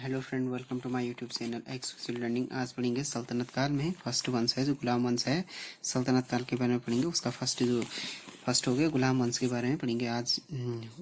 Hello friend, welcome to my YouTube channel exclusive learning. आज पढ़ेंगे सल्तनत काल में फर्स्ट वंश है जो गुलाम वंश है। सल्तनत काल के बारे में पढ़ेंगे। उसका फर्स्ट हो गया गुलाम वंश के बारे में पढ़ेंगे। आज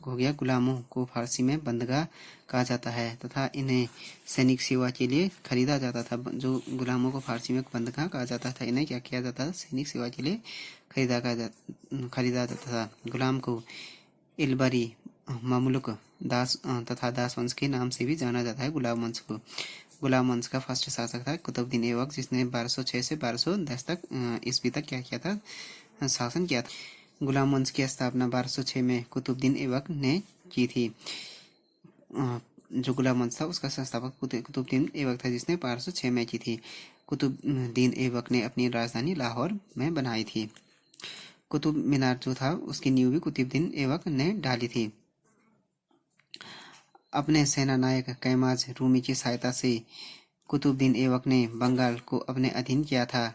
हो गया गुलामों को फारसी में बंदगा कहा जाता है तथा इन्हें सैनिक सेवा के लिए खरीदा जाता था। जो गुलामों को फारसी में बंदगा कहा जाता था, इन्हें क्या किया जाता था? सैनिक सेवा के लिए खरीदा जाता था। गुलाम को इलबरी, ममलुक, दास तथा दास वंश के नाम से भी जाना जाता है। गुलाम वंश को गुलाम वंश का फर्स्ट शासक था कुतुबुद्दीन ऐबक, जिसने 1206 से 1210 तक ईस्वी तक क्या किया था? शासन किया था। गुलाम वंश की स्थापना 1206 में कुतुबुद्दीन ऐबक ने की थी। जो गुलाम वंश था उसका संस्थापक कुतुबुद्दीन ऐबक था, जिसने 1206 में की थी। कुतुबुद्दीन ऐबक ने अपनी राजधानी लाहौर में बनाई थी। कुतुब मीनार जो था उसकी नींव भी कुतुबुद्दीन ऐबक ने डाली थी। अपने सेना नायक कैमाज रूमी की सहायता से कुतुबुद्दीन ऐबक ने बंगाल को अपने अधीन किया था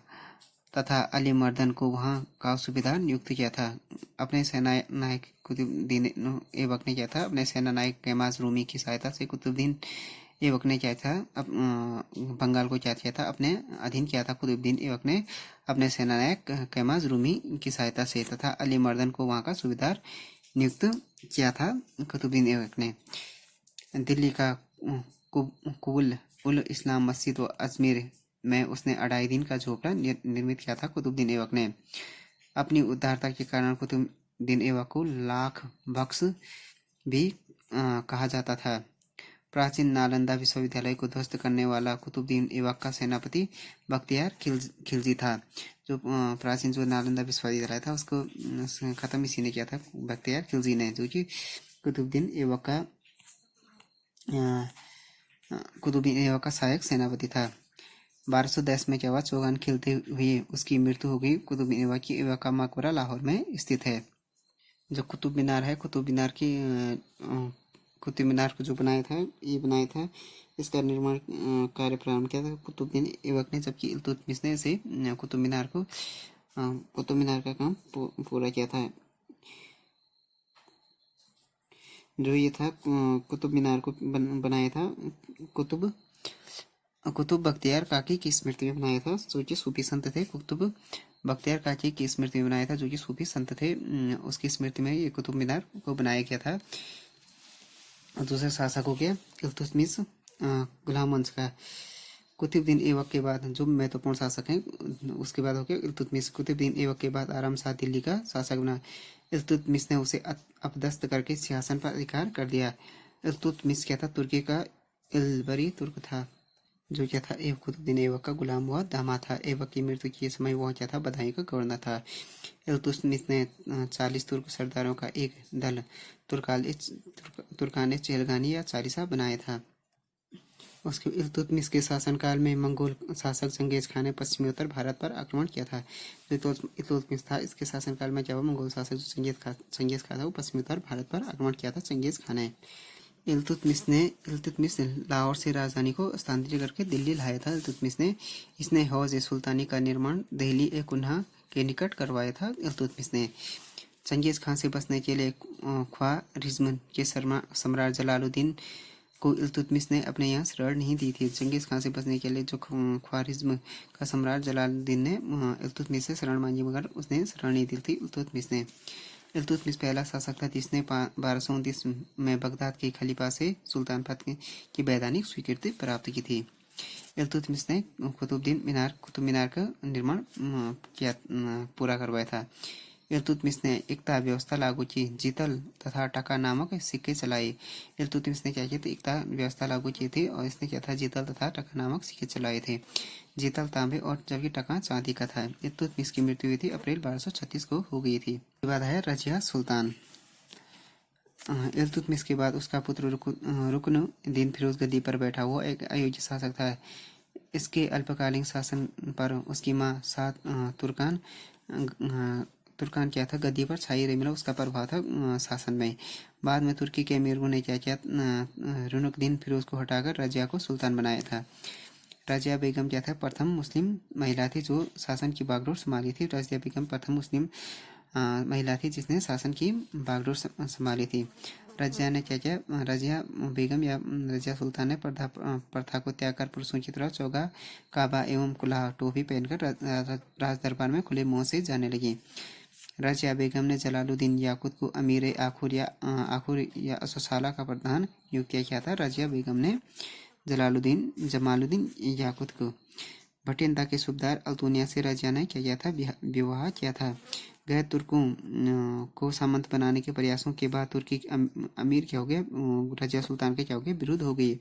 तथा अली मर्दन को वहां का सूबेदार नियुक्त किया था। अपने सेना नायक कुतुबुद्दीन ऐबक ने क्या था? अपने सेना नायक कैमाज रूमी की सहायता से कुतुबुद्दीन ऐबक ने क्या था? बंगाल को क्या किया था? अपने अधीन किया था। कुतुबुद्दीन ऐबक ने अपने सेना नायक कैमाज रूमी की सहायता से तथा अली मर्दन को वहां का सूबेदार नियुक्त किया था। कुतुबुद्दीन ऐबक ने दिल्ली का कुबुल उल इस्लाम मस्जिद व अजमेर में उसने 2.5 दिन का झोपड़ा निर्मित किया था। कुतुबुद्दीन ऐबक ने अपनी उदारता के कारण कुतुबुद्दीन ऐबक को लाख बख्श भी कहा जाता था। प्राचीन नालंदा विश्वविद्यालय को ध्वस्त करने वाला कुतुबुद्दीन ऐबक का सेनापति बख्तियार खिलजी था। जो प्राचीन जो नालंदा विश्वविद्यालय था उसको खत्म इसी ने किया था, बख्तियार खिलजी ने, जो कि कुतुबुद्दीन ऐबक का सहायक सेनापति था। 1210 में क्या हुआ? चौगान खिलते हुए उसकी मृत्यु हो गई। कुतुबुद्दीन ऐबक का मकबरा लाहौर में स्थित है। जो कुतुब मीनार है, कुतुब मीनार को जो बनाया था, इसका निर्माण कार्य प्रारंभ किया था कुतुबुद्दीन ऐबक ने, जबकि इल्तुतमिश ने इसे कुतुब मीनार का काम पूरा किया था। जो ये था कुतुब मीनार को बनाया था कुतुब बख्तियार काकी की स्मृति में बनाया था, जो कि सूफी संत थे। कुतुब बख्तियार काकी की स्मृति में बनाया था, जो कि सूफी संत थे। उसकी स्मृति में ये कुतुब मीनार को बनाया गया था। दूसरा शासक हो गया इल्तुतमिश गुलाम वंश का। कुतुबुद्दीन ऐबक के बाद जो महत्वपूर्ण शासक हैं उसके बाद हो गया इल्तुतमिश। कुतुबुद्दीन ऐबक के बाद आराम शाह दिल्ली का शासक बना। इल्तुतमिश ने उसे अपदस्थ करके सिंहासन पर अधिकार कर दिया। इल्तुतमिश क्या था? तुर्की का इलबरी तुर्क था, जो क्या था? कुतुबुद्दीन ऐबक का गुलाम हुआ दामाद था। ऐबक की मृत्यु के समय वह क्या था? बधाई का गवर्नर था। इल्तुतमिश ने 40 तुर्क सरदारों का एक दल तुर्कान चेहलगानी या चालीसा बनाया था। उसके इल्तुतमिश के शासनकाल में मंगोल शासक चंगेज खान ने पश्चिमी उत्तर भारत पर आक्रमण किया था। जो इल्तुतमिश था, इसके शासनकाल में क्या हुआ? मंगोल शासक जो चंगेज खान था वो पश्चिमी उत्तर भारत पर आक्रमण किया था चंगेज खान ने। इल्तुतमिश ने लाहौर से राजधानी को स्थानांतरित करके दिल्ली लाया था। इसने हौज ए सुल्तानी का निर्माण दिल्ली ए कुन्हा के निकट करवाया था। इल्तुतमिश ने चंगेज खान से बचने के लिए ख्वारिज्म के सम्राट जलालुद्दीन को इल्तुतमिश ने अपने यहाँ शरण नहीं दी थी। चंगेज खान से बचने के लिए जो ख्वारिज्म का सम्राट जलालुद्दीन ने इल्तुतमिश से शरण मांगी, मगर उसने शरण नहीं दी थी इल्तुतमिश पहला शासक था जिसने 1229 में बगदाद के खलीफा से सुल्तान फतह की वैधानिक स्वीकृति प्राप्त की थी। इल्तुतमिश ने कुतुब मीनार का निर्माण पूरा करवाया था। इल्तुतमिश ने एकता व्यवस्था लागू की। जीतल तथा टका नामक सिक्के चलाए। इल्तुतमिश ने क्या किया था? एकता व्यवस्था लागू की थी और इसने क्या था? जीतल तथा टका नामक सिक्के चलाए थे। जीतल तांबे और जबकि टका चांदी का था। इल्तुतमिश की मृत्यु हुई थी अप्रैल 1236 को हो गई थी। इसके बाद है रजिया सुल्तान। इल्तुतमिश के बाद उसका पुत्र रुकनुद्दीन फिरोज गद्दी पर बैठा हुआ एक अयोग्य शासक था। इसके अल्पकालीन शासन पर उसकी माँ तुर्कान क्या था? गद्दी पर छाई रही, मतलब उसका प्रभाव था शासन में। बाद में तुर्की के अमीरों ने क्या किया? रुकनुद्दीन फिरोज को हटाकर रजिया को सुल्तान बनाया था। रजिया बेगम क्या था? प्रथम मुस्लिम महिला थी जो शासन की बागडोर संभाली थी। रजिया बेगम प्रथम मुस्लिम महिला थी जिसने शासन की बागडोर संभाली थी। रजिया ने क्या किया? रजिया बेगम या रजिया सुल्तान ने प्रथा को त्याग कर पुरुषों की तरह चौगा, काबा एवं कुल्हा टोपी पहनकर राज दरबार में खुले मुंह से जाने लगी। रजिया बेगम ने जलालुद्दीन याकूत को अमीर आखुर या असोसाला का प्रधान नियुक्त किया था। रजिया बेगम ने जमालुद्दीन याकूत को भटिंडा के सूबेदार अल्तुनिया से रजिया ने क्या किया था? विवाह किया था। गैर तुर्कों को सामंत बनाने के प्रयासों के बाद तुर्की अमीर क्या हो गया? रजिया सुल्तान के क्या हो गया? विरुद्ध हो गई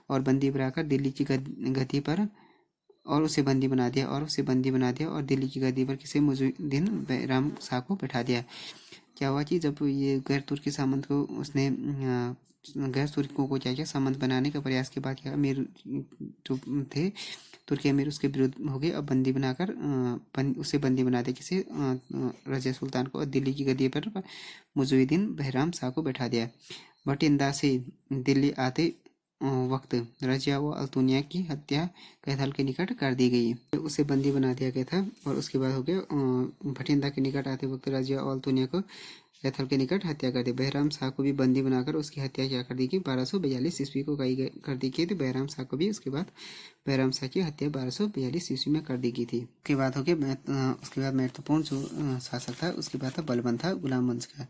और बंदी बनाकर दिल्ली की गद्दी पर और उसे बंदी बना दिया और दिल्ली की गद्दी पर किसी मुजुद्दीन बैराम शाह को बैठा दिया। क्या हुआ कि जब ये गैर तुर्की सामंत को उसने गैर तुर्कों को क्या किया? सामंत बनाने का प्रयास के बाद क्या अमीर जो थे तुर्की अमीर उसके विरुद्ध हो गए और बंदी बनाकर उसे बंदी बना दिया किसी रजिया सुल्तान को और दिल्ली की गद्दी पर मुजुद्दीन बैराम शाह को बैठा दिया। भटिंडा से दिल्ली आते वक्त रजिया व अल्तुनिया की हत्या कैथल के निकट कर दी गई। उसे बंदी बना दिया गया था और उसके बाद हो गया भटिंडा के निकट आते वक्त रजिया और अल्तुनिया को कैथल के निकट हत्या कर दी। बैराम शाह को भी बंदी बनाकर उसकी हत्या क्या कर दी गई? 1242 ईस्वी को कर दी गई थी। बैराम शाह को भी उसके बाद बैराम शाह की हत्या 1242 ईस्वी में कर दी गई थी। उसके बाद हो गया उसके बाद महत्वपूर्ण जो शासक था उसके बाद था बलबन था गुलाम वंश का।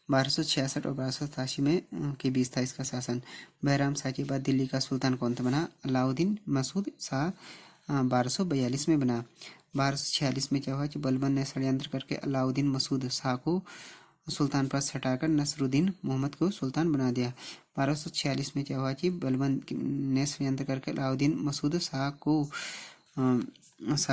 1266 और 1287 में के बीच था इसका शासन। बैराम शाह के बाद दिल्ली का सुल्तान कौन था बना? अलाउद्दीन मसूद शाह 1242 में बना। 1246 में क्या हुआ कि बलबन ने षड्यंत्र करके अलाउद्दीन मसूद शाह को सुल्तान पर हटाकर नसरुद्दीन मोहम्मद को सुल्तान बना दिया। 1246 में क्या हुआ कि बलबन ने षड्यंत्र करके अलाउद्दीन मसूद शाह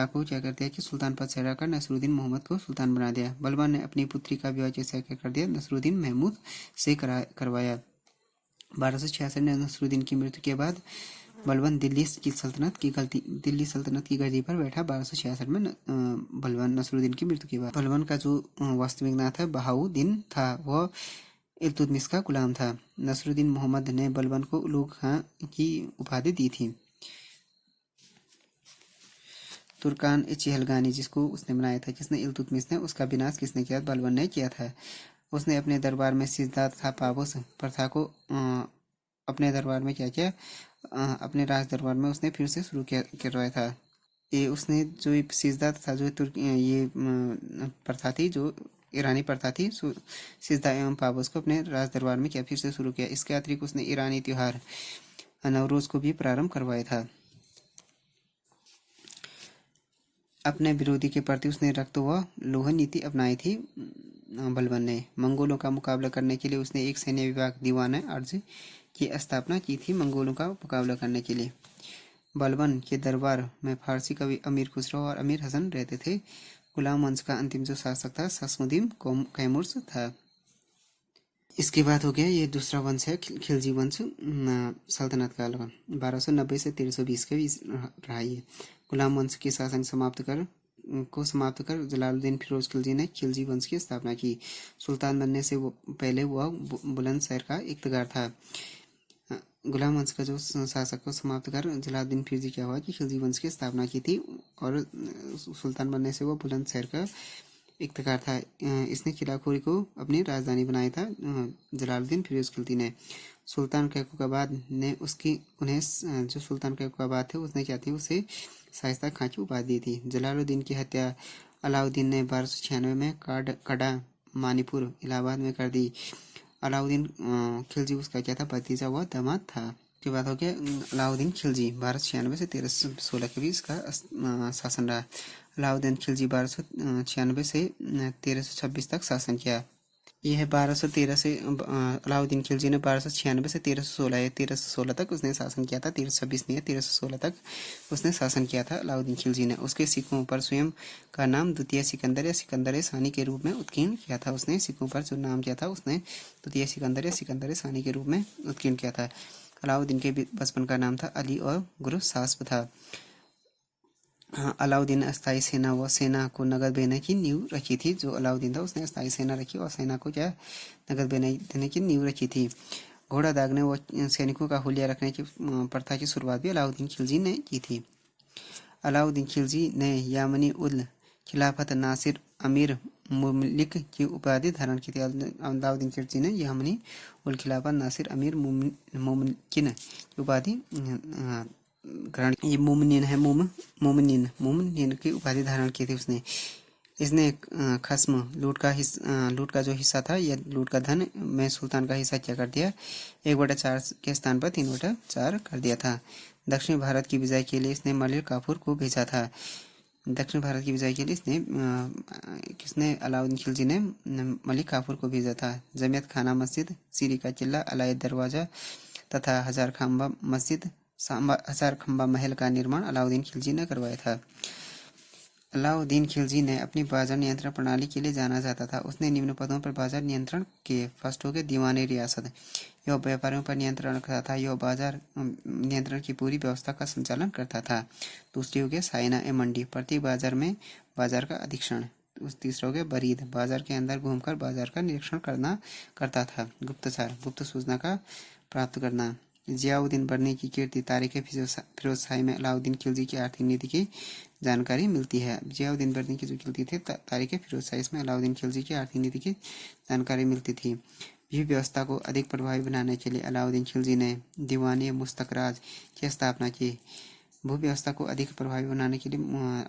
को क्या कर दिया कि सुल्तान पद से हटाकर नसरुद्दीन मोहम्मद को सुल्तान बना दिया। बलबन ने अपनी पुत्री का विवाह जैसा क्या कर दिया? नसरुद्दीन महमूद से करवाया। 1266 में नसरुद्दीन की मृत्यु के बाद बलबन दिल्ली सल्तनत की गद्दी पर बैठा। 1266 में बलबन नसरुद्दीन की मृत्यु के बाद बलबन का जो वास्तविक नाम था बहाउद्दीन था, वह इल्तुतमिश का गुलाम था। नसरुद्दीन मोहम्मद ने बलबन को उलूग खां की उपाधि दी थी। तुर्कान ए चहलगानी जिसको उसने बनाया था, किसने? इल्तुतमिश ने। उसका विनाश किसने किया? बलबन ने किया था। उसने अपने दरबार में सिजदा तथा पाबोस प्रथा को अपने दरबार में क्या किया? अपने राज दरबार में उसने फिर से शुरू करवाया था। ये उसने जो सिजदा था जो ये प्रथा थी जो ईरानी प्रथा थी, सिजदा एवं पाबोस को अपने राज दरबार में क्या फिर से शुरू किया। इसके अतिरिक्त उसने ईरानी त्योहार नवरोज को भी प्रारंभ करवाया था। अपने विरोधी के प्रति उसने रक्त व लोह नीति अपनाई थी। बलबन ने मंगोलों का मुकाबला करने के लिए उसने एक सैन्य विभाग दीवान अर्ज की स्थापना की थी। मंगोलों का मुकाबला करने के लिए बलबन के दरबार में फारसी कवि अमीर खुसरो और अमीर हसन रहते थे। गुलाम वंश का अंतिम जो शासक था ससमुद्दीन कैमुर्स था। इसके बाद हो गया ये दूसरा वंश है खिलजी वंश सल्तनत काल का। 1290 से 1320 के बीच रहा ये। गुलाम वंश के शासन समाप्त कर जलालुद्दीन फिरोज खिलजी ने खिलजी वंश की स्थापना की। सुल्तान बनने से पहले वह बुलंदशहर का इख्तियार था। गुलाम वंश का जो शासक को समाप्त कर जलालुद्दीन खिलजी क्या हुआ कि खिलजी वंश की स्थापना की थी और सुल्तान बनने से वो बुलंदशहर का इख्तियार था। इसने किलाखोरी को अपनी राजधानी बनाया था जलालुद्दीन फिरोज खिलजी ने। सुल्तान कैकुबाद ने उन्हें जो सुल्तान कैकुबाद थे उसने क्या थी उसे शाइस्ता खां की उपाधि दी थी। जलालुद्दीन की हत्या अलाउद्दीन ने 1296 में कड़ा मानीपुर इलाहाबाद में कर दी। अलाउद्दीन खिलजी उसका क्या था? भतीजा व दामाद था। के बाद हो गया अलाउद्दीन खिलजी 1296 से 1316 के बीच का शासन रहा। अलाउद्दीन खिलजी 1296 से 1326 तक शासन किया। यह है 1213 से अलाउद्दीन खिलजी ने 1296 से 1316 तक उसने शासन किया था। 1326 नहीं है, 1316 तक उसने शासन किया था अलाउद्दीन खिलजी ने। उसके सिखों पर स्वयं का नाम द्वितीय सिकंदर या सिकंदर सानी के रूप में उत्कीर्ण किया था। उसने सिखों पर जो नाम किया था उसने द्वितीय सिकंदर या सिकंदर सानी के रूप में उत्कीर्ण किया था। अलाउद्दीन के बचपन का नाम था अली और गुरु सास्प था। अलाउद्दीन ने अस्थायी सेना को नगद देने की नींव रखी थी। जो अलाउद्दीन था उसने अस्थायी सेना रखी और सेना को क्या नगद देने की नींव रखी थी। घोड़ा दागने व सैनिकों का हुलिया रखने की प्रथा की शुरुआत भी अलाउद्दीन खिलजी ने की थी। अलाउद्दीन खिलजी ने यामनी उल खिलाफत नासिर अमीर मुमलिक की उपाधि धारण की थी। अलाउद्दीन खिलजी ने यह हमनी उल खिलाफा नासिर अमीर मुमकिन की उपाधि ग्रहण, ये मुमनिन है, मुमनिन की उपाधि धारण की थी उसने। इसने खस्म लूट का जो हिस्सा था, यह लूट का धन में सुल्तान का हिस्सा क्या कर दिया, 1/4 के स्थान पर 3/4 कर दिया था। दक्षिण भारत की विजय के लिए इसने मलिक काफूर को भेजा था। दक्षिण भारत की विजय के लिए इसने किसने, अलाउद्दीन खिलजी ने मलिक काफूर को भेजा था। जमियत खाना मस्जिद, सीरी का किला, अलायद दरवाजा तथा हजार खंबा महल का निर्माण अलाउद्दीन खिलजी ने करवाया था। अलाउद्दीन खिलजी ने अपनी बाजार नियंत्रण प्रणाली के लिए जाना जाता था। उसने निम्न पदों पर बाजार नियंत्रण किए। फर्स्ट हो गया दीवाने रियासत, यह व्यापारियों पर नियंत्रण रखता था, यह बाजार नियंत्रण की पूरी व्यवस्था का संचालन करता था। दूसरी हो गया साइना ए मंडी, प्रत्येक बाजार में बाजार का अधीक्षण। तीसरा हो गया बरीद, बाजार के अंदर घूमकर बाजार का निरीक्षण करता था। गुप्तचर, गुप्त सूचना का प्राप्त करना। जियाउद्दीन बरनी की कीर्ति, तारीख फिरोजशाही में अलाउद्दीन खिलजी की आर्थिक नीति की जानकारी मिलती है। जियाउद्दीन बरनी की जो कीर्ति थी तारीख फिरोजशाही, इसमें अलाउद्दीन खिलजी की आर्थिक नीति की जानकारी मिलती थी। विधि व्यवस्था को अधिक प्रभावी बनाने के लिए अलाउद्दीन खिलजी ने दीवानी मुस्तकराज की स्थापना की। भू व्यवस्था को अधिक प्रभावी बनाने के लिए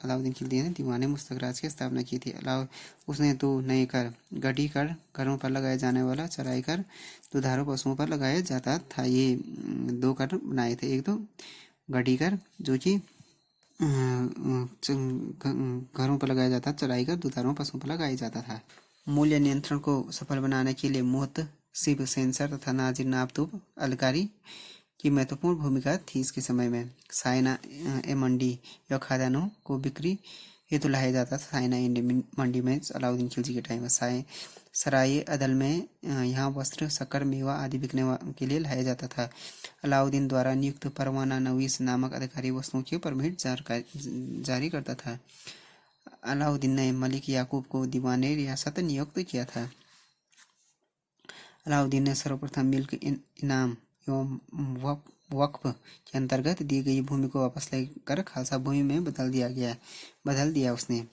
अलाउद्दीन खिलजी ने दीवाने मुस्तकराज की स्थापना की थी। उसने 2 नए कर, गढ़ी कर, घरों पर लगाए जाने वाला, चराई कर दुधारू पशुओं पर लगाया जाता था। ये 2 कर बनाए थे। एक तो गढ़ी कर जो कि घरों पर लगाया जाता, चराई कर दुधारू पशुओं पर लगाया जाता था। मूल्य नियंत्रण को सफल बनाने के लिए मुहतसिब, सेंसर तथा नाजिर नाबतूब अलकारी की महत्वपूर्ण भूमिका थी इसके समय में। साइना ए मंडी, यह खाद्यान्नों को बिक्री हेतु लाया जाता था। साइना मंडी में अलाउद्दीन खिलजी के टाइम में। सराय अदल में यहाँ वस्त्र, शक्कर, मेवा आदि बिकने के लिए लाया जाता था। अलाउद्दीन द्वारा नियुक्त परवाना नवीस नामक अधिकारी वस्तुओं की परमिट जारी करता था। अलाउद्दीन ने मलिक याकूब को दीवाने रियासत नियुक्त किया था। अलाउद्दीन ने सर्वप्रथम मिल्क इनाम एवं वक्फ के अंतर्गत दी गई भूमि को वापस लेकर खालसा भूमि में बदल दिया उसने।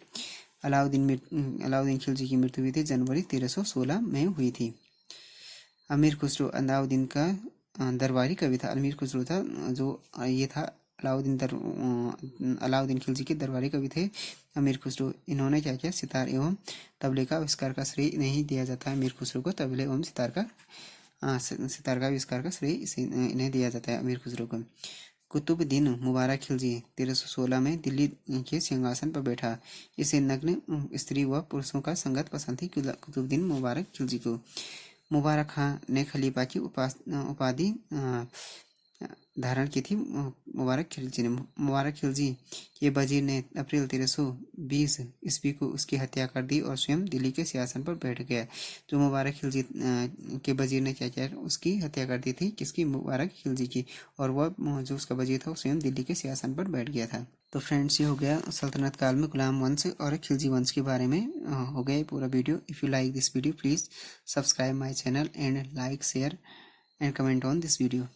अलाउद्दीन खिलजी की मृत्यु हुई थी जनवरी 1316 में हुई थी। अमीर खुसरो अलाउद्दीन का दरबारी कवि था। अमीर खुसरो था जो ये था अलाउद्दीन खिलजी के दरबारी कवि थे अमीर खुसरो। इन्होंने क्या किया, सितार एवं तबले का आविष्कार का श्रेय नहीं दिया जाता है अमीर खुसरो को। तबले एवं सितार का आविष्कार का श्रेय इन्हें दिया जाता है अमीर खुसरो को। कुतुबुद्दीन मुबारक खिलजी 1316 में दिल्ली के सिंहासन पर बैठा। इसे नग्न स्त्री व पुरुषों का संगत पसंद थी कुतुबुद्दीन मुबारक खिलजी को। मुबारक खां ने खलीफा की उपाधि धारण की थी मुबारक खिलजी ने। मुबारक खिलजी के वजीर ने अप्रैल 1320 ईस्वी को उसकी हत्या कर दी और स्वयं दिल्ली के सिंहासन पर बैठ गया। जो मुबारक खिलजी के वजीर ने क्या किया, उसकी हत्या कर दी थी, किसकी, मुबारक खिलजी की। और वह जो उसका वजीर था स्वयं दिल्ली के सिंहासन पर बैठ गया था। तो फ्रेंड्स, ये हो गया सल्तनत काल में गुलाम वंश और खिलजी वंश के बारे में हो गया पूरा video. If you like this video please subscribe my channel and like, share and comment on this video.